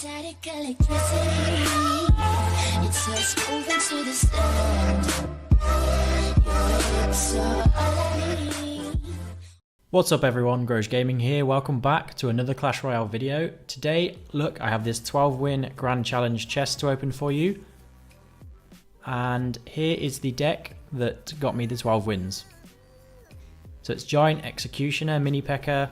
Static electricity. It's us moving to the sound. Your lips are all I need. What's up everyone, Groj Gaming here. Welcome back to another Clash Royale video. Today, look, I have this 12 win Grand Challenge chest to open for you. And here is the deck that got me the 12 wins. So it's Giant, Executioner, Mini P.E.K.K.A.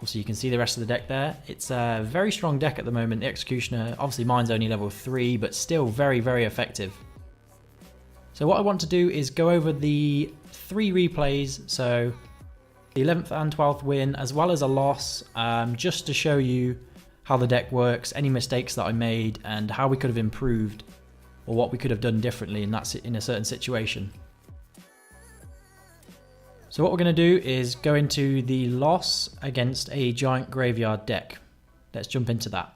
Also you can see the rest of the deck there. It's a very strong deck at the moment, the Executioner. Obviously mine's only level 3, but still very, very effective. So what I want to do is go over the 3 replays, so the 11th and 12th win, as well as a loss, just to show you how the deck works, any mistakes that I made, and how we could have improved, or what we could have done differently in a certain situation. So what we're going to do is go into the loss against a Giant Graveyard deck. Let's jump into that.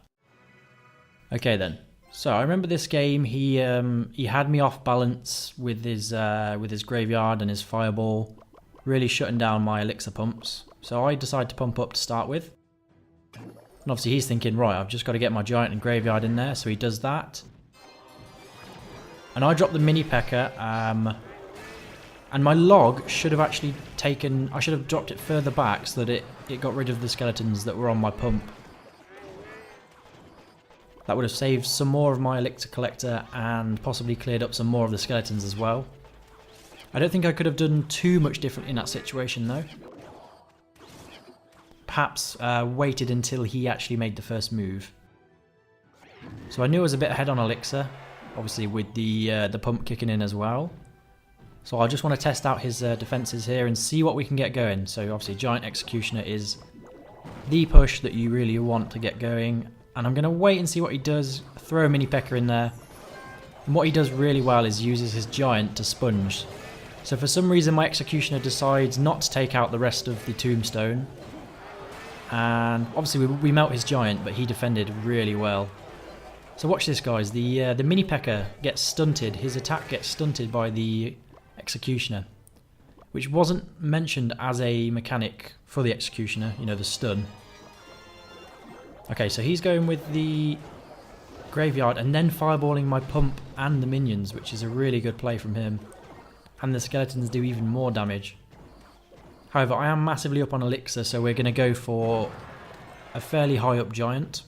Okay then. So I remember this game. He had me off balance with his Graveyard and his Fireball, really shutting down my Elixir pumps. So I decided to pump up to start with. And obviously he's thinking, right, I've just got to get my Giant and Graveyard in there. So he does that. And I dropped the Mini P.E.K.K.A. And my log should have actually taken... I should have dropped it further back so that it got rid of the skeletons that were on my pump. That would have saved some more of my Elixir collector and possibly cleared up some more of the skeletons as well. I don't think I could have done too much different in that situation though. Perhaps waited until he actually made the first move. So I knew I was a bit ahead on Elixir, obviously with the pump kicking in as well. So I just want to test out his defenses here and see what we can get going. So obviously Giant Executioner is the push that you really want to get going. And I'm going to wait and see what he does, throw a Mini P.E.K.K.A. in there. And what he does really well is uses his Giant to sponge. So for some reason my Executioner decides not to take out the rest of the Tombstone. And obviously we melt his Giant, but he defended really well. So watch this guys, the Mini P.E.K.K.A. gets stunted, his attack gets stunted by the Executioner, which wasn't mentioned as a mechanic for the Executioner, you know, the stun. Okay, so he's going with the Graveyard and then fireballing my pump and the minions, which is a really good play from him. And the skeletons do even more damage. However, I am massively up on Elixir, so we're going to go for a fairly high up Giant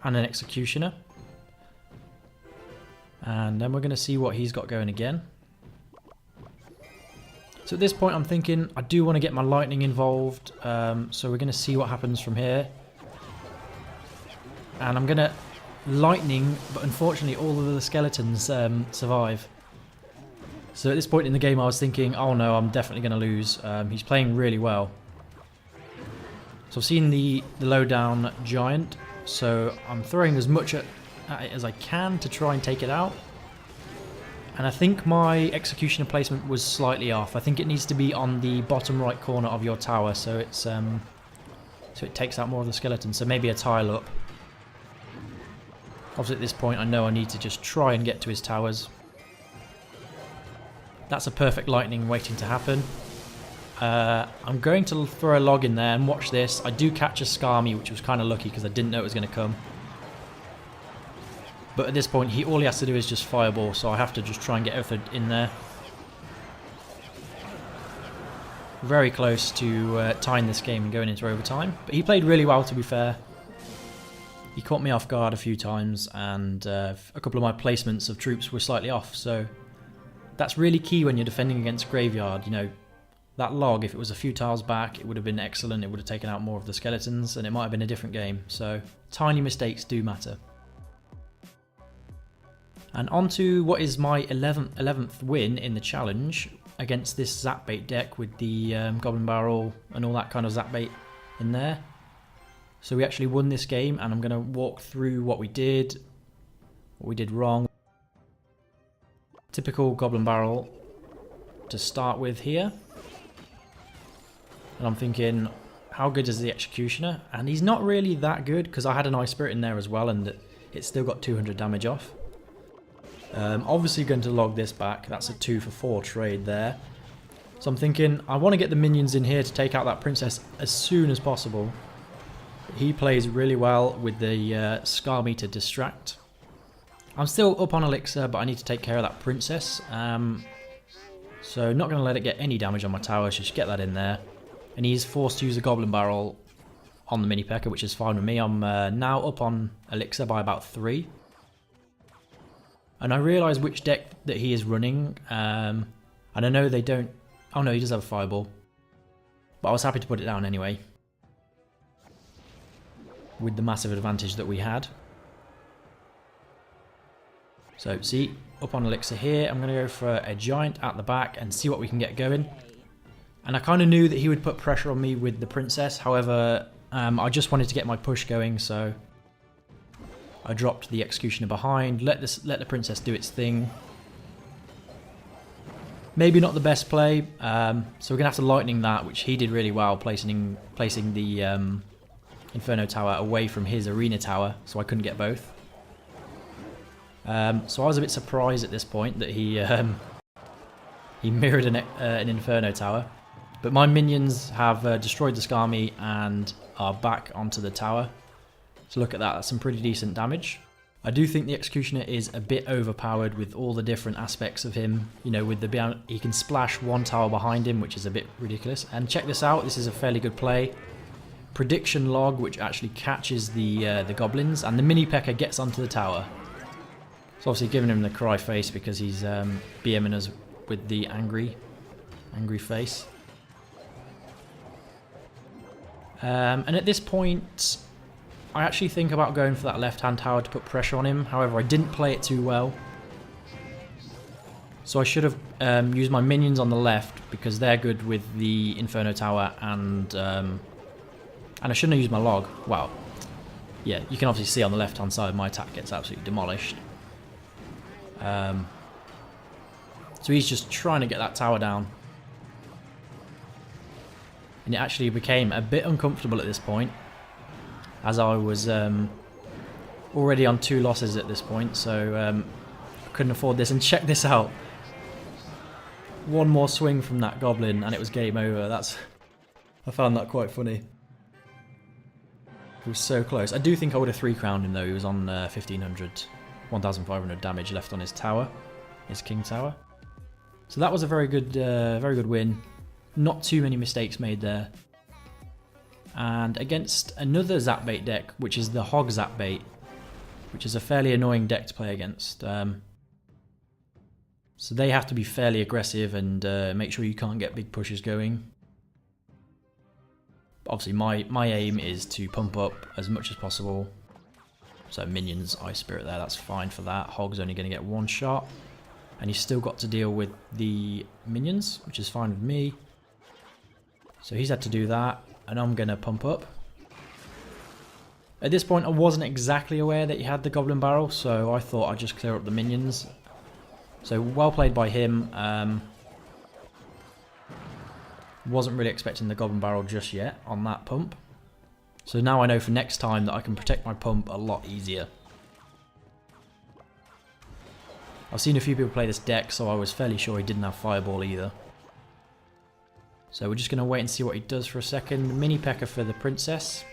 and an Executioner. And then we're going to see what he's got going again. So at this point I'm thinking I do want to get my lightning involved, so we're going to see what happens from here. And I'm going to lightning, but unfortunately all of the skeletons survive. So at this point in the game I was thinking, oh no, I'm definitely going to lose. He's playing really well. So I've seen the low down Giant, so I'm throwing as much at it as I can to try and take it out. And I think my Executioner placement was slightly off. I think it needs to be on the bottom right corner of your tower, so it's so it takes out more of the skeletons. So maybe a tile up. Obviously at this point I know I need to just try and get to his towers. That's a perfect lightning waiting to happen. I'm going to throw a log in there and watch this. I do catch a Skarmy, which was kind of lucky because I didn't know it was going to come. But at this point, all he has to do is just fireball, so I have to just try and get everything in there. Very close to tying this game and going into overtime. But he played really well, to be fair. He caught me off guard a few times, and a couple of my placements of troops were slightly off. So that's really key when you're defending against Graveyard. You know, that log, if it was a few tiles back, it would have been excellent. It would have taken out more of the skeletons, and it might have been a different game. So tiny mistakes do matter. And on to what is my 11th win in the challenge against this Zap Bait deck with the Goblin Barrel and all that kind of Zap Bait in there. So we actually won this game, and I'm going to walk through what we did wrong. Typical Goblin Barrel to start with here. And I'm thinking, how good is the Executioner? And he's not really that good because I had an Ice Spirit in there as well, and it still got 200 damage off. Obviously going to log this back. That's a 2 for 4 trade there. So I'm thinking I want to get the minions in here to take out that princess as soon as possible. He plays really well with the Scar Meter Distract. I'm still up on Elixir, but I need to take care of that Princess. So not going to let it get any damage on my towers, just get that in there. And he's forced to use a Goblin Barrel on the Mini P.E.K.K.A, which is fine with me. I'm now up on Elixir by about 3. And I realise which deck that he is running. And I know they don't... Oh no, he does have a Fireball. But I was happy to put it down anyway, with the massive advantage that we had. So, see, up on Elixir here, I'm going to go for a Giant at the back and see what we can get going. And I kind of knew that he would put pressure on me with the Princess, however, I just wanted to get my push going, so I dropped the Executioner behind, let the Princess do its thing. Maybe not the best play, so we're going to have to Lightning that, which he did really well, placing the Inferno Tower away from his Arena Tower, so I couldn't get both. So I was a bit surprised at this point that he mirrored an Inferno Tower. But my minions have destroyed the Skarmy and are back onto the tower. So look at that, that's some pretty decent damage. I do think the Executioner is a bit overpowered with all the different aspects of him. You know, with he can splash one tower behind him, which is a bit ridiculous. And check this out, this is a fairly good play. Prediction Log, which actually catches the goblins, and the Mini P.E.K.K.A gets onto the tower. It's obviously giving him the cry face because he's BMing us with the angry face. And at this point, I actually think about going for that left-hand tower to put pressure on him. However, I didn't play it too well. So I should have used my minions on the left because they're good with the Inferno Tower, and I shouldn't have used my log. Wow. Yeah, you can obviously see on the left-hand side my attack gets absolutely demolished. So he's just trying to get that tower down. And it actually became a bit uncomfortable at this point, as I was already on 2 losses at this point, so I couldn't afford this. And check this out. One more swing from that goblin and it was game over. I found that quite funny. It was so close. I do think I would have 3-crowned him though. He was on 1,500 damage left on his tower, his King Tower. So that was a very good win. Not too many mistakes made there. And against another Zapbait deck, which is the Hog Zapbait, which is a fairly annoying deck to play against. So they have to be fairly aggressive and make sure you can't get big pushes going. Obviously my aim is to pump up as much as possible. So minions, Ice Spirit there, that's fine for that. Hog's only going to get 1 shot. And he's still got to deal with the minions, which is fine with me. So he's had to do that, and I'm going to pump up. At this point I wasn't exactly aware that he had the Goblin Barrel, so I thought I'd just clear up the minions. So well played by him. Wasn't really expecting the Goblin Barrel just yet on that pump. So now I know for next time that I can protect my pump a lot easier. I've seen a few people play this deck, so I was fairly sure he didn't have Fireball either. So we're just going to wait and see what he does for a second. Mini P.E.K.K.A for the Princess.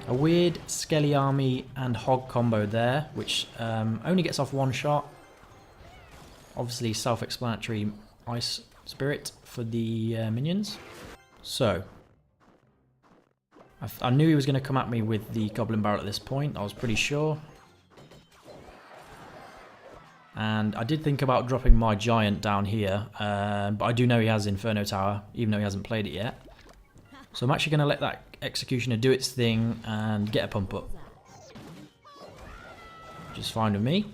A weird Skelly Army and Hog combo there, which only gets off 1 shot. Obviously self-explanatory Ice Spirit for the minions. So I knew he was going to come at me with the Goblin Barrel at this point. I was pretty sure. And I did think about dropping my Giant down here, but I do know he has Inferno Tower, even though he hasn't played it yet. So I'm actually going to let that Executioner do its thing and get a pump up. Which is fine with me.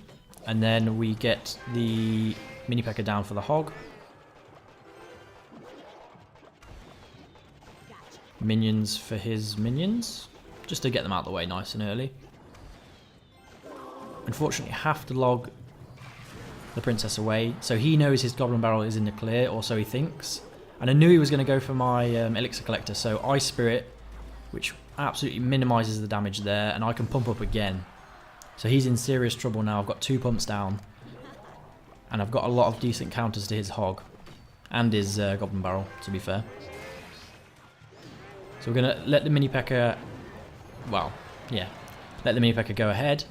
And then we get the Mini P.E.K.K.A down for the Hog. Minions for his minions, just to get them out of the way nice and early. Unfortunately, have to log the Princess away, so he knows his Goblin Barrel is in the clear, or so he thinks. And I knew he was going to go for my Elixir Collector, so Ice Spirit, which absolutely minimises the damage there, and I can pump up again. So he's in serious trouble now. I've got 2 pumps down, and I've got a lot of decent counters to his Hog, and his Goblin Barrel, to be fair. So we're going to let the Mini P.E.K.K.A well, yeah, let the mini P.E.K.K.A go ahead.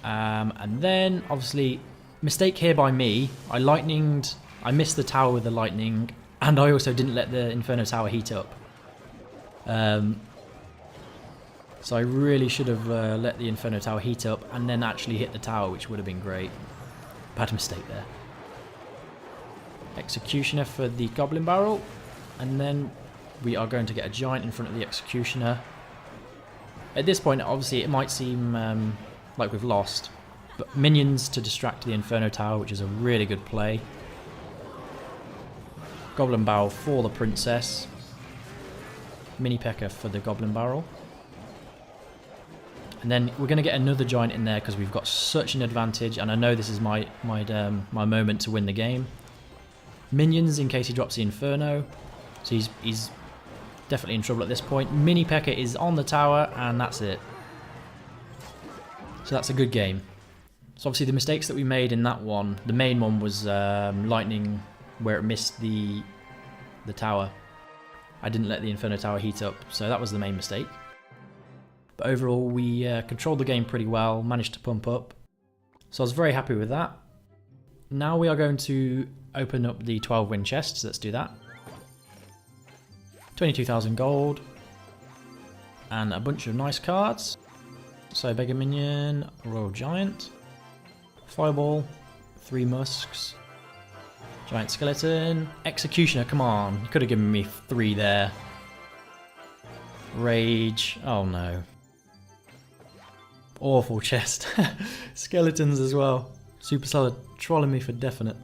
And then, obviously, mistake here by me. I missed the tower with the lightning, and I also didn't let the Inferno Tower heat up. So I really should have let the Inferno Tower heat up and then actually hit the tower, which would have been great. Bad mistake there. Executioner for the Goblin Barrel, and then we are going to get a giant in front of the Executioner. At this point, obviously, it might seem like we've lost, but minions to distract the Inferno Tower, which is a really good play. Goblin Barrel for the Princess. Mini P.E.K.K.A for the Goblin Barrel. And then we're going to get another giant in there because we've got such an advantage, and I know this is my moment to win the game. Minions in case he drops the Inferno. So he's definitely in trouble at this point. Mini P.E.K.K.A is on the tower, and that's it. So that's a good game. So obviously the mistakes that we made in that one, the main one was lightning where it missed the tower. I didn't let the Inferno Tower heat up, so that was the main mistake. But overall, we controlled the game pretty well, managed to pump up. So I was very happy with that. Now we are going to open up the 12 win chests. Let's do that. 22,000 gold. And a bunch of nice cards. So Beggar Minion, Royal Giant, Fireball, 3 Musks, Giant Skeleton, Executioner, come on. You could have given me 3 there. Rage, oh no. Awful chest. Skeletons as well. Super solid, trolling me for definite.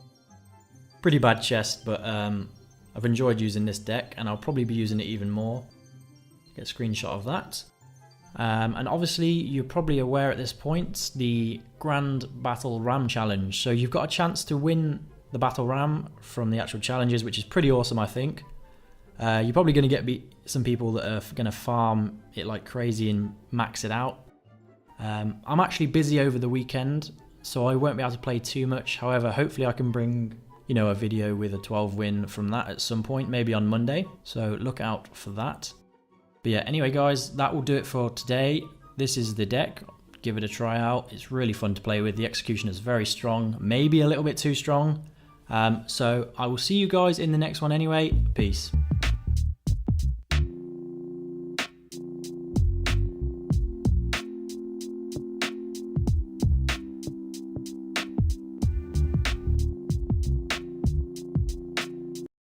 Pretty bad chest, but I've enjoyed using this deck, and I'll probably be using it even more. Get a screenshot of that. And obviously, you're probably aware at this point, the Grand Battle Ram Challenge. So you've got a chance to win the Battle Ram from the actual challenges, which is pretty awesome, I think. You're probably going to get some people that are going to farm it like crazy and max it out. I'm actually busy over the weekend, so I won't be able to play too much. However, hopefully I can bring, a video with a 12 win from that at some point, maybe on Monday. So look out for that. But yeah, anyway guys, that will do it for today. This is the deck. Give it a try out. It's really fun to play with. The execution is very strong, maybe a little bit too strong. So I will see you guys in the next one anyway. Peace.